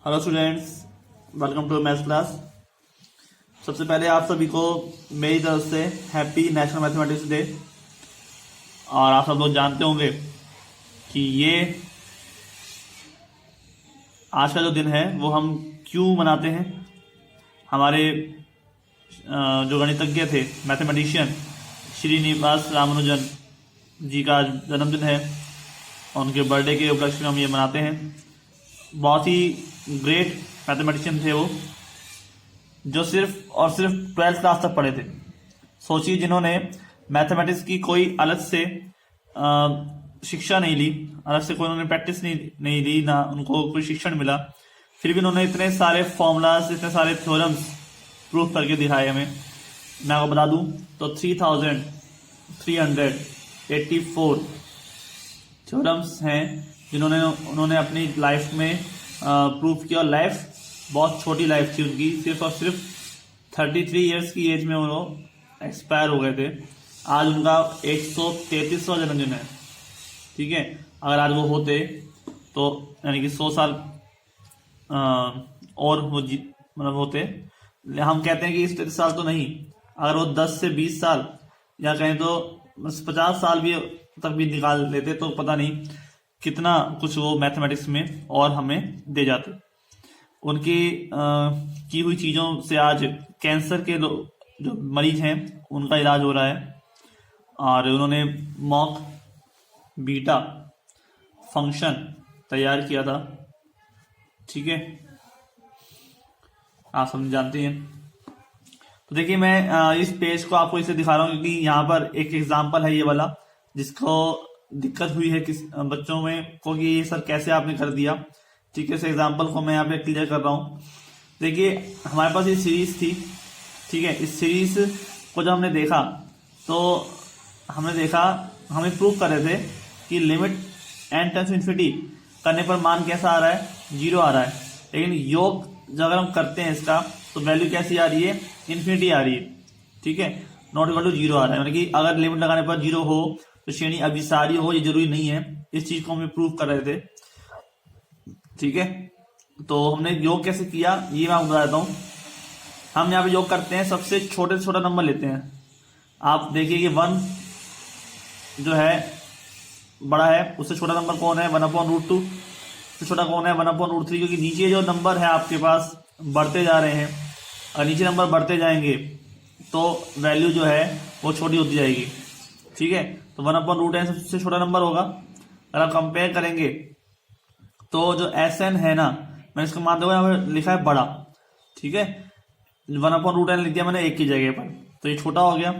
Hello students, welcome to maths class. सबसे पहले आप सभी को मेरी तरफ से हैप्पी नेशनल मैथमेटिक्स डे। और आप सब लोग जानते होंगे कि ये आज का जो दिन है वो हम क्यों मनाते हैं। हमारे जो गणितज्ञ थे, मैथमेटिशियन श्रीनिवास रामानुजन जी का जन्मदिन है। उनके बर्थडे के उपलक्ष्य में हम ये मनाते हैं। बहुत ही ग्रेट मैथमेटिशियन थे वो, जो सिर्फ और सिर्फ 12th क्लास तक पढ़े थे। सोचिए, जिन्होंने मैथमेटिक्स की कोई अलग से शिक्षा नहीं ली, अलग से कोई उन्होंने प्रैक्टिस नहीं ली, ना उनको कोई शिक्षण मिला, फिर भी उन्होंने इतने सारे फॉर्मूलाज, इतने सारे थ्योरम्स प्रूफ करके दिखाए हमें। मैं आपको बता दूं तो 3384 थ्योरम्स हैं जिन्होंने उन्होंने अपनी लाइफ में प्रूफ किया। और लाइफ बहुत छोटी लाइफ थी उनकी, सिर्फ और सिर्फ 33 ईयर्स की एज में वो एक्सपायर हो गए थे। आज उनका 133वां जन्मदिन है। ठीक है, अगर आज वो होते तो यानी कि 100 साल और वो मतलब होते। हम कहते हैं कि 33 साल तो नहीं, अगर वो 10 से 20 साल या कहें तो 50 साल भी तक भी निकाल लेते तो पता नहीं कितना कुछ वो मैथमेटिक्स में और हमें दे जाते। उनकी की हुई चीज़ों से आज कैंसर के जो मरीज हैं उनका इलाज हो रहा है। और उन्होंने मॉक बीटा फंक्शन तैयार किया था। ठीक है, आप सब जानते हैं। तो देखिए, मैं इस पेज को आपको इसे दिखा रहा हूँ क्योंकि यहाँ पर एक एग्जाम्पल है ये वाला, जिसको दिक्कत हुई है किस बच्चों में को कि ये सर कैसे आपने कर दिया। ठीक है, इस एग्जाम्पल को मैं यहाँ पे क्लियर कर रहा हूँ। देखिए, हमारे पास ये सीरीज थी। ठीक है, इस सीरीज को जब हमने देखा तो हमें प्रूव कर रहे थे कि limit n tends to infinity करने पर मान कैसा आ रहा है, 0 आ रहा है। लेकिन योग जब अगर हम करते हैं इसका तो वैल्यू कैसी आ रही है, इन्फिनिटी आ रही है। ठीक है, नॉट इक्वल टू 0 आ रहा है, यानी कि अगर लिमिट लगाने पर 0 हो तो श्रेणी अभिसारी हो, ये जरूरी नहीं है। इस चीज को हम प्रूव कर रहे थे। ठीक है, तो हमने योग कैसे किया ये मैं आपको बता देता हूं। हम यहाँ पे योग करते हैं, सबसे छोटे से छोटा नंबर लेते हैं। आप देखिए कि 1 जो है बड़ा है, उससे छोटा नंबर कौन है, 1/√2। उससे छोटा कौन है, 1/√3। क्योंकि नीचे जो नंबर है आपके पास बढ़ते जा रहे हैं, और नीचे नंबर बढ़ते जाएंगे तो वैल्यू जो है वो छोटी होती जाएगी। ठीक है, तो 1/√n सबसे छोटा नंबर होगा। अगर आप कंपेयर करेंगे तो जो Sn है ना, मैंने इसका मान देखो यहाँ पर लिखा है बड़ा। ठीक है, 1/√n लिख दिया मैंने 1 की जगह पर, तो ये छोटा हो गया।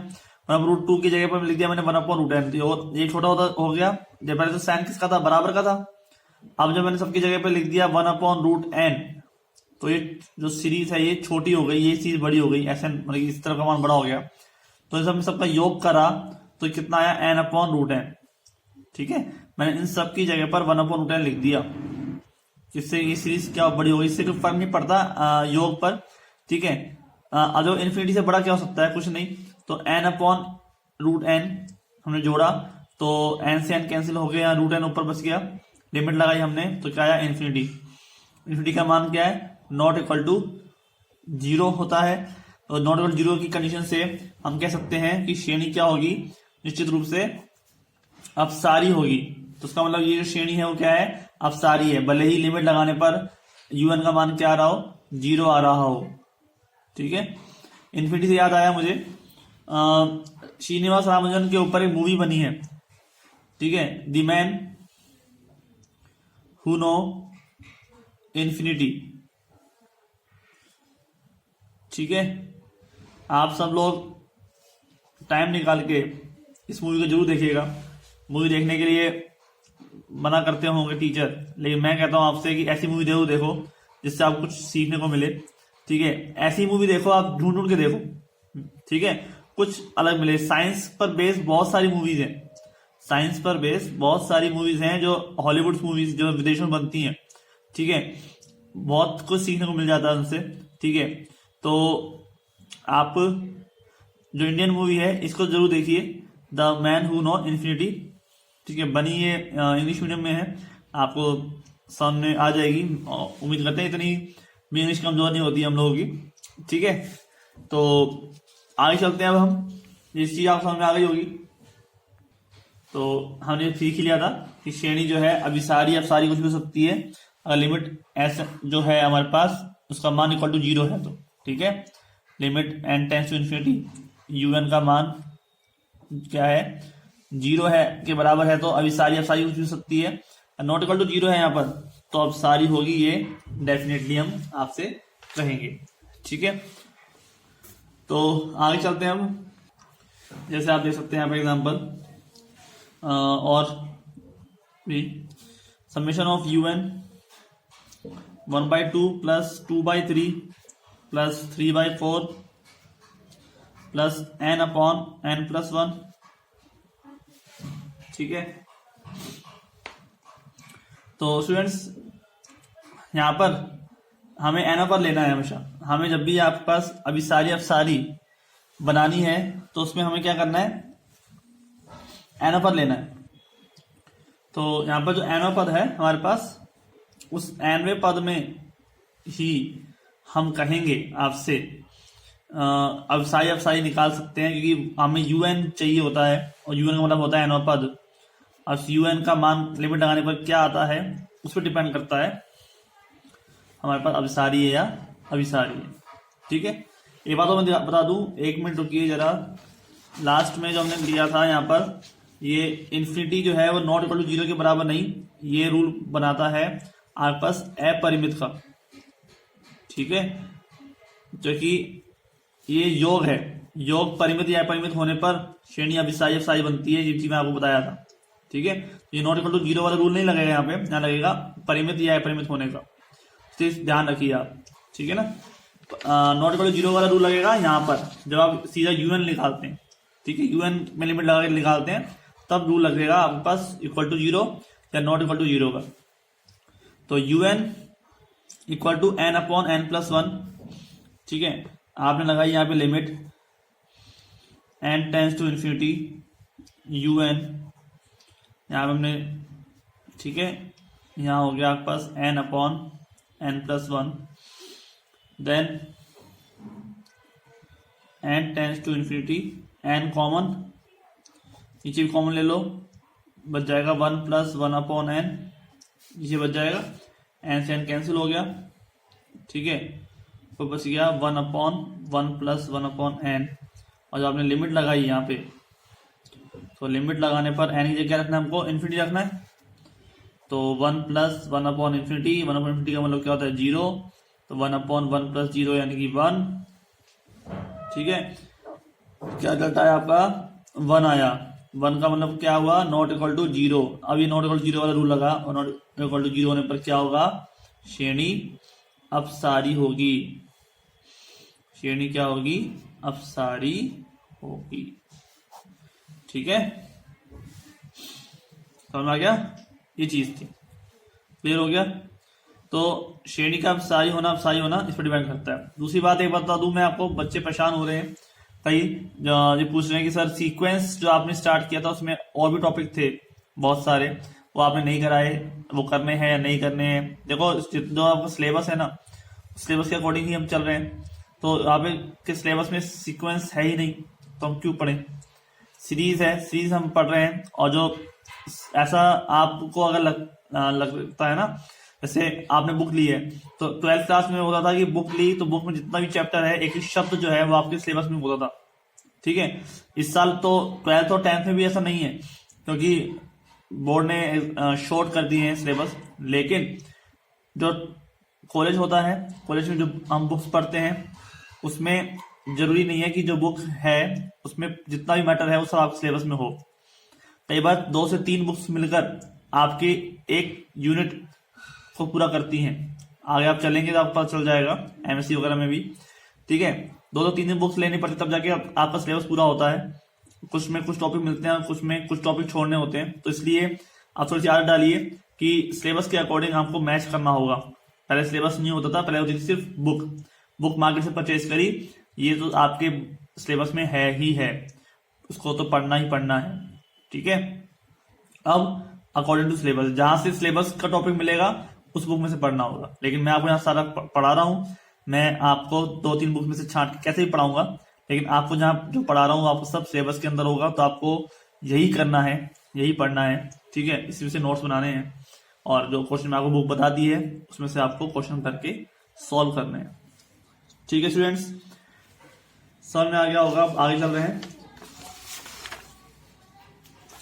1/√2 की जगह पर लिख दिया मैंने 1/√n, तो ये छोटा हो गया। जब पहले तो साइन किसका था, बराबर का था। अब जब मैंने सबकी जगह पर लिख दिया 1/√n, तो ये जो सीरीज है ये छोटी हो गई, ये सीरीज बड़ी हो गई। Sn मतलब इस तरह का मान बड़ा हो गया। तो जब सबका योग करा तो कितना आया, n/√n। ठीक है, मैंने इन सब की जगह पर 1/√n लिख दिया, जिससे ये सीरीज क्या बड़ी हो गई। इससे कोई फर्क नहीं पड़ता योग पर। ठीक है, अब जो इन्फिनिटी से बड़ा क्या हो सकता है, कुछ नहीं। तो n/√n हमने जोड़ा तो n से n कैंसिल हो गया, √n ऊपर बच गया। लिमिट लगाई हमने तो क्या आया, इन्फिनिटी। इन्फिनिटी का मान क्या है, नॉट इक्वल टू 0 होता है। तो नॉट इक्वल 0 की कंडीशन से हम कह सकते हैं कि श्रेणी क्या होगी, निश्चित रूप से अपसारी होगी। तो उसका मतलब ये जो श्रेणी है वो क्या है, अपसारी है, भले ही लिमिट लगाने पर un का मान क्या आ रहा हो, 0 आ रहा हो। ठीक है, इन्फिनिटी से याद आया मुझे, श्रीनिवास रामानुजन के ऊपर एक मूवी बनी है। ठीक है, the man who know infinity. ठीक है, आप सब लोग टाइम निकाल के इस मूवी को जरूर देखिएगा। मूवी देखने के लिए मना करते होंगे टीचर, लेकिन मैं कहता हूं आपसे कि ऐसी मूवी जरूर देखो जिससे आपको कुछ सीखने को मिले। ठीक है, ऐसी मूवी देखो, आप ढूंढ ढूंढ के देखो। ठीक है, कुछ अलग मिले। साइंस पर बेस्ड बहुत सारी मूवीज हैं, साइंस पर बेस्ड बहुत सारी मूवीज हैं जो हॉलीवुड मूवीज जो विदेशों में बनती हैं। ठीक है, बहुत कुछ सीखने को मिल जाता है उनसे। ठीक है, तो आप जो इंडियन मूवी है इसको जरूर देखिए, the man who know infinity. ठीक है, बनी ये इंग्लिश मीडियम में है, आपको सामने आ जाएगी। उम्मीद करते हैं इतनी भी इंग्लिश कमजोर नहीं होती हम लोगों की, ठीक है। तो आगे चलते हैं अब हम, जिस चीज आपको समझ में आ गई होगी। तो हमने सीख ही लिया था कि श्रेणी जो है अभिसारी अपसारी कुछ भी हो सकती है अगर लिमिट एस जो है हमारे पास उसका मान इक्वल टू 0 है तो, ठीक है। Limit n tends to infinity un का मान क्या है 0 है के बराबर है तो अभिसारी अपसारी कुछ भी हो सकती है। नॉट इक्वल टू 0 है यहाँ पर तो अपसारी होगी, ये डेफिनेटली हम आपसे कहेंगे, ठीक है। तो आगे चलते हैं अब, जैसे आप देख सकते हैं यहाँ पर एग्जाम्पल और भी summation of un 1/2 plus 2/3 plus 3/4 plus n upon n+1, ठीक है। तो स्टूडेंट्स यहाँ पर हमें n पर लेना है हमेशा। हमें जब भी आपके पास अभिसारी अपसारी बनानी है तो उसमें हमें क्या करना है, n पर लेना है। तो यहाँ पर जो n पद है हमारे पास, उस nवें पद में ही हम कहेंगे आपसे अभिसारी अपसारी निकाल सकते हैं, क्योंकि हमें un चाहिए होता है और un का मतलब होता है nवां पद। अब un का मान लिमिट लगाने पर क्या आता है उस पर डिपेंड करता है हमारे पास अभिसारी है या अभिसारी है, ठीक है। एक बात तो मैं बता दूं, 1 मिनट रुकिए जरा। लास्ट में जो हमने लिया था यहाँ पर, ये इन्फिनिटी जो है वो नॉट इक्वल टू 0 के बराबर नहीं, ये रूल बनाता है आपके पास अपरिमित का, ठीक है। जो कि ये योग है, योग परिमित या अपरिमित होने पर श्रेणी अभिसारी अपसारी बनती है, जिसकी मैं आपको बताया था, ठीक है। ये नॉट इक्वल टू 0 वाला रूल नहीं लगेगा यहाँ पे, यहाँ लगेगा परिमित या अपरिमित होने का, तो ध्यान रखिए आप, ठीक है ना। नॉट इक्वल टू 0 वाला रूल लगेगा यहाँ पर जब आप सीधा un निकालते हैं, ठीक है। un में लिमिट लगा के निकालते हैं तब रूल लगेगा आपके पास इक्वल टू 0 या नॉट इक्वल टू 0 का। तो un equal to n upon n+1, ठीक है। आपने लगाई यहाँ पे limit n tends to infinity un, यहाँ पे हमने, ठीक है, यहाँ हो गया आपके पास n upon n+1, then n tends to infinity, n common, नीचे भी कॉमन ले लो, बच जाएगा 1 + 1 अपॉन n, नीचे बच जाएगा n से n कैंसिल हो गया, ठीक है। तो बच गया 1 अपॉन 1 + 1 अपॉन n। और जब आपने लिमिट लगाई यहाँ पे, तो लिमिट लगाने पर n की जगह रखना है हमको, इन्फिनिटी रखना है। तो 1 + 1 अपॉन इन्फिनिटी, 1 अपॉन इन्फिनिटी का मतलब क्या होता है 0, तो 1 अपॉन 1 + 0 यानी कि 1, ठीक है। क्या करता है आपका 1 आया, 1 का मतलब क्या हुआ नॉट इक्वल टू 0। अब ये नॉट इक्वल टू 0 वाला रूल लगा और नॉट इक्वल टू 0 होने पर क्या होगा, श्रेणी अपसारी होगी, श्रेणी क्या होगी, अपसारी होगी, ठीक है। समझ में आ गया, ये चीज थी, क्लियर हो गया। तो श्रेणी का अपसारी होना इस पर डिपेंड करता है। दूसरी बात एक बता दूं मैं आपको, बच्चे परेशान हो रहे हैं, कई जो पूछ रहे हैं कि सर सीक्वेंस जो आपने स्टार्ट किया था उसमें और भी टॉपिक थे बहुत सारे, वो आपने नहीं कराए, वो करने हैं या नहीं करने हैं। देखो जो आपका सिलेबस है ना, सिलेबस के अकॉर्डिंग ही हम चल रहे हैं। तो आप के सिलेबस में सीक्वेंस है ही नहीं तो हम क्यों पढ़ें, सीरीज है, सीरीज हम पढ़ रहे हैं। और जो ऐसा आपको अगर लगता है ना, जैसे आपने बुक ली है तो 12th क्लास में होता था कि बुक ली तो बुक में जितना भी चैप्टर है एक एक शब्द जो है वो आपके सिलेबस में होता था, ठीक है। इस साल तो 12th और 10th में भी ऐसा नहीं है, क्योंकि बोर्ड ने शॉर्ट कर दिए हैं सिलेबस। लेकिन जो कॉलेज होता है, कॉलेज में जो हम बुक्स पढ़ते हैं उसमें जरूरी नहीं है कि जो बुक है उसमें जितना भी मैटर है वो सब आपके सिलेबस में हो। कई बार 2 से 3 बुक्स मिलकर आपके एक यूनिट को पूरा करती हैं। आगे आप चलेंगे तो आपको पता चल जाएगा एमएससी वगैरह में भी, ठीक है। 2 से 3 बुक्स लेनी पड़ती तब जाके आपका सिलेबस पूरा होता है। कुछ में कुछ टॉपिक मिलते हैं, कुछ में कुछ टॉपिक छोड़ने होते हैं। तो इसलिए आप थोड़ी सी आदत डालिए कि सिलेबस के अकॉर्डिंग आपको मैच करना होगा। पहले सिलेबस नहीं होता था, पहले होती थी सिर्फ बुक मार्केट से परचेज करी, ये तो आपके सिलेबस में है ही है, उसको तो पढ़ना ही पढ़ना है, ठीक है। अब अकॉर्डिंग टू सिलेबस, जहां से सिलेबस का टॉपिक मिलेगा उस बुक में से पढ़ना होगा। लेकिन मैं आपको यहाँ सारा पढ़ा रहा हूँ, मैं आपको 2-3 बुक में से छांट के कैसे भी पढ़ाऊंगा, लेकिन आपको जहाँ जो पढ़ा रहा हूँ आपको सब सिलेबस के अंदर होगा, तो आपको यही करना है, यही पढ़ना है, ठीक है। इसी से नोट्स बनाने हैं और जो क्वेश्चन मैं आपको बुक बता दी है उसमें से आपको क्वेश्चन करके सॉल्व करने हैं, ठीक है स्टूडेंट्स। समझ में आ गया होगा। अब आगे चल रहे हैं।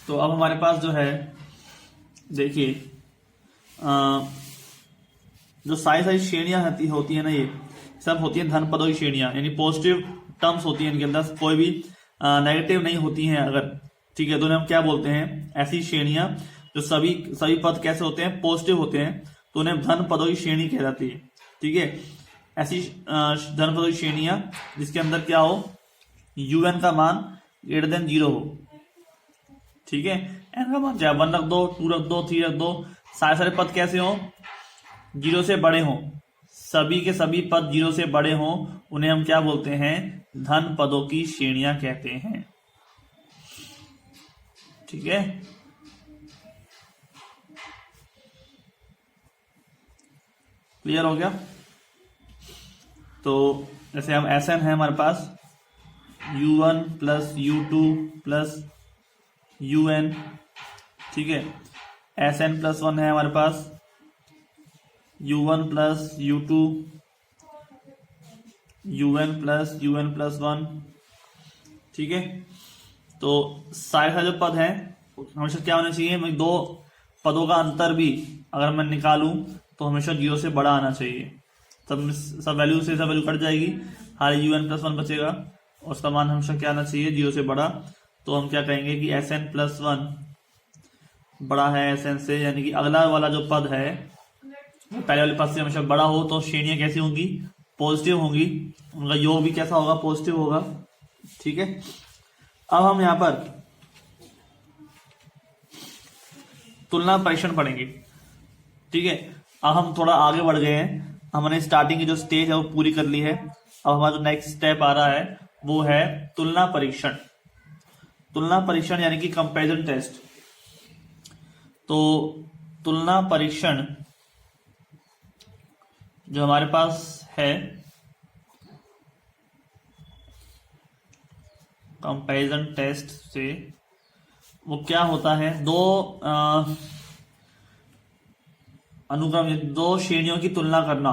तो अब हमारे पास जो है देखिए जो सारी श्रेणियां होती है ना, ये सब होती है धन पदों की श्रेणियां, यानी पॉजिटिव टर्म्स होती है इनके अंदर, कोई भी नेगेटिव नहीं होती हैं अगर, ठीक है। तो हम क्या बोलते हैं, ऐसी श्रेणियां जो सभी पद कैसे होते हैं, पॉजिटिव होते हैं, तो उन्हें धन पदों की श्रेणी कहलाती है, ठीक है। ऐसी धन पदों की श्रेणियां जिसके अंदर क्या हो, un का मान ग्रेटर देन 0 हो, ठीक है। n का मान चाहे 1 रख दो, 2 रख दो, 3 रख दो, सारे पद कैसे हो, 0 से बड़े हो, सभी के सभी पद 0 से बड़े हो, उन्हें हम क्या बोलते हैं, धन पदों की श्रेणियां कहते हैं, ठीक है। क्लियर हो गया। तो जैसे हम Sn है हमारे पास u1 plus u2 plus un, ठीक है। Sn प्लस 1 है हमारे पास u1 plus u2 un plus 1, ठीक है। तो सारे जो पद हैं हमेशा क्या होना चाहिए, दो पदों का अंतर भी अगर मैं निकालूं तो हमेशा 0 से बड़ा आना चाहिए, सब वैल्यू से सब वैल्यू कट जाएगी, खाली un प्लस 1 बचेगा और उसका मान हमेशा क्या आना चाहिए, 0 से बड़ा। तो हम क्या कहेंगे कि Sn प्लस 1 बड़ा है Sn से, यानी कि अगला वाला जो पद है पहले वाले पद से हमेशा बड़ा हो, तो श्रेणियां कैसी होंगी, पॉजिटिव होंगी, उनका योग भी कैसा होगा, पॉजिटिव होगा, ठीक है। अब हम यहां पर तुलना परीक्षण पढ़ेंगे, ठीक है। अब हम थोड़ा आगे बढ़ गए हैं, हमने स्टार्टिंग की जो स्टेज है वो पूरी कर ली है। अब हमारा जो नेक्स्ट स्टेप आ रहा है वो है तुलना परीक्षण। तुलना परीक्षण यानी कि कंपैरिजन टेस्ट। तो तुलना परीक्षण जो हमारे पास है, कंपैरिजन टेस्ट से वो क्या होता है, दो श्रेणियों की तुलना करना,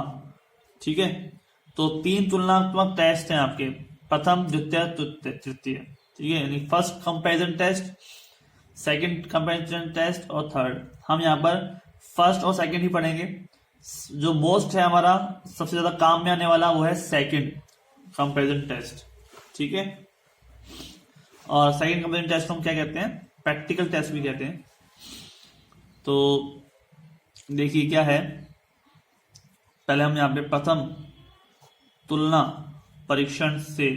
ठीक है। तो 3 तुलनात्मक टेस्ट हैं आपके, प्रथम, द्वितीय, तृतीय, ठीक है। यानी first comparison test, second comparison test और थर्ड। हम यहाँ पर फर्स्ट और सेकंड ही पढ़ेंगे। जो मोस्ट है हमारा सबसे ज्यादा काम में आने वाला वो है सेकंड कंपैरिजन टेस्ट, ठीक है। और सेकंड कंपैरिजन टेस्ट को हम क्या कहते हैं, प्रैक्टिकल टेस्ट भी कहते हैं। तो देखिए क्या है, पहले हम यहाँ पे प्रथम तुलना परीक्षण से,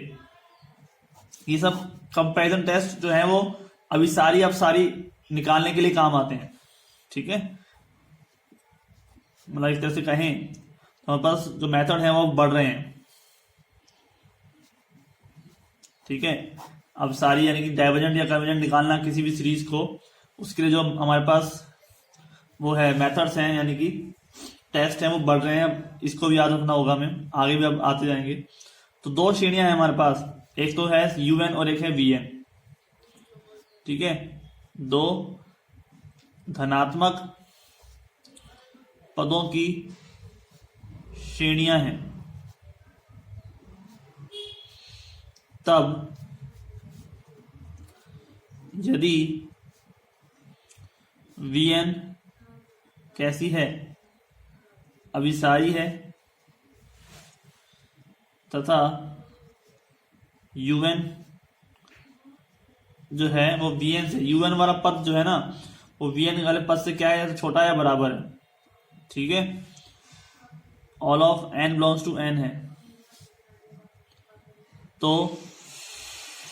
ये सब कंपैरिजन टेस्ट जो है वो अब सारी निकालने के लिए काम आते हैं, ठीक है। मतलब इस तरह से कहें तो हमारे पास जो मेथड है वो बढ़ रहे हैं, ठीक है। अब सारी यानी कि डाइवर्जेंट या कन्वर्जेंट निकालना किसी भी सीरीज को, उसके लिए जो हमारे पास वो है मेथड्स हैं यानी कि टेस्ट हैं वो बढ़ रहे हैं। इसको भी याद रखना होगा, हमें आगे भी अब आते जाएंगे। तो 2 श्रेणियां हैं हमारे पास, एक तो है un और एक है vn, ठीक है। 2 धनात्मक पदों की श्रेणियां हैं। तब यदि vn कैसी है, अभिसारी है, तथा un जो है वो vn से, un वाला पद जो है ना वो vn वाले पद से क्या है, छोटा या बराबर है, ठीक है। All of n belongs to n है, तो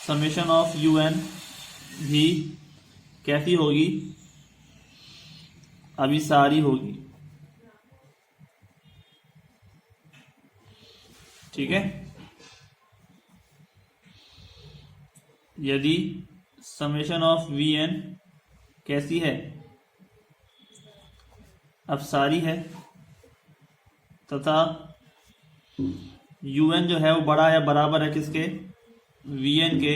समेशन ऑफ un भी कैसी होगी, अभिसारी होगी, ठीक है। यदि समेशन ऑफ vn कैसी है, अभिसारी है, तथा UN जो है वो बड़ा या बराबर है किसके, VN के,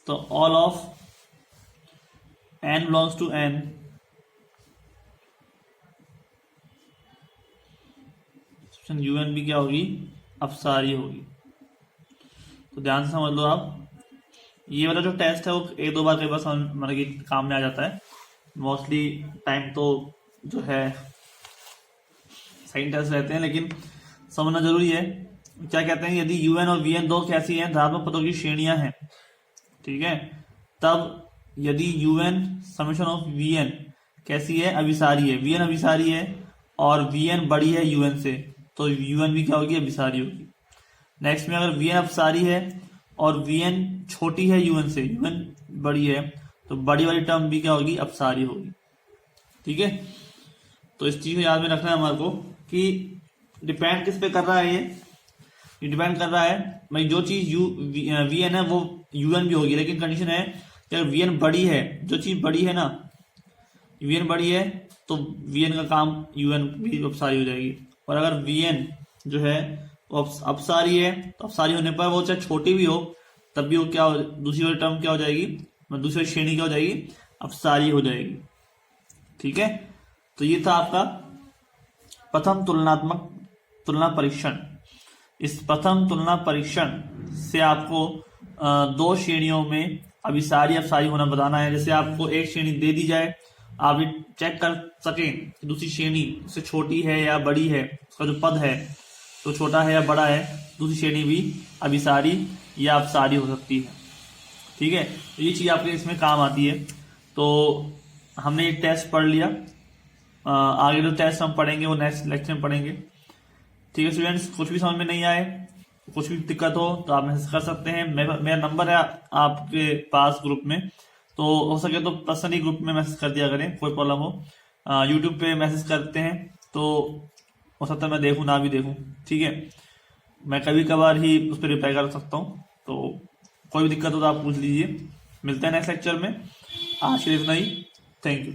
तो all of N belongs to N UN भी क्या होगी, अपसारी होगी। तो ध्यान से समझ लो आप, ये वाला जो टेस्ट है वो एक दो बार कई बार समझ मतलब कि काम में आ जाता है, मोस्टली टाइम तो जो है सही टेस्ट रहते हैं, लेकिन समझना जरूरी है। क्या कहते हैं, यदि UN और VN दो कैसी हैं, धनात्मक पदों की श्रेणियां हैं, ठीक है, तब यदि UN समेशन ऑफ VN कैसी है, अभिसारी है, VN अभिसारी है और VN बड़ी है UN से, तो UN भी क्या होगी, अभिसारी होगी। नेक्स्ट में अगर VN अपसारी है और VN छोटी है UN से, UN बड़ी है, तो बड़ी वाली टर्म भी क्या होगी, अपसारी होगी। ठीक है, तो इस चीज को याद में रखना है हमारे को कि डिपेंड किस पे कर रहा है, ये डिपेंड कर रहा है भाई जो चीज VN है वो UN भी होगी, लेकिन कंडीशन है कि अगर VN बड़ी है, जो चीज बड़ी है ना, VN बड़ी है तो VN का काम UN भी अपसारी हो जाएगी। और अगर VN जो है वो अपसारी है, तो अपसारी होने पर वो चाहे छोटी भी हो तब भी वो क्या हो, दूसरी वाली टर्म क्या हो जाएगी, दूसरी श्रेणी क्या हो जाएगी, अपसारी हो जाएगी। ठीक है, तो ये था आपका प्रथम तुलनात्मक तुलना परीक्षण। इस प्रथम तुलना परीक्षण से आपको दो श्रेणियों में अभिसारी अपसारी होना बताना है। जैसे आपको एक श्रेणी दे दी जाए, आप ये चेक कर सकें कि दूसरी श्रेणी उससे छोटी है या बड़ी है, उसका जो पद है तो छोटा है या बड़ा है, दूसरी श्रेणी भी अभिसारी या अपसारी हो सकती है। ठीक है, तो ये चीज आपके इसमें काम आती है। तो हमने एक टेस्ट पढ़ लिया, आगे जो टेस्ट हम पढ़ेंगे वो नेक्स्ट लेक्चर में पढ़ेंगे। ठीक है स्टूडेंट्स, कुछ भी समझ में नहीं आए, कुछ भी दिक्कत हो तो आप मैसेज कर सकते हैं। मेरा नंबर है आपके पास ग्रुप में, तो हो सके तो पर्सनली ग्रुप में मैसेज कर दिया करें, कोई प्रॉब्लम हो। यूट्यूब पे मैसेज करते हैं तो हो सकता है मैं देखूं ना भी देखूं, ठीक है, मैं कभी कभार ही उस पर रिप्लाई कर सकता हूं। तो कोई भी दिक्कत हो तो आप पूछ लीजिए। मिलते हैं नेक्स्ट लेक्चर में, आज के लिए इतना ही। Thank you.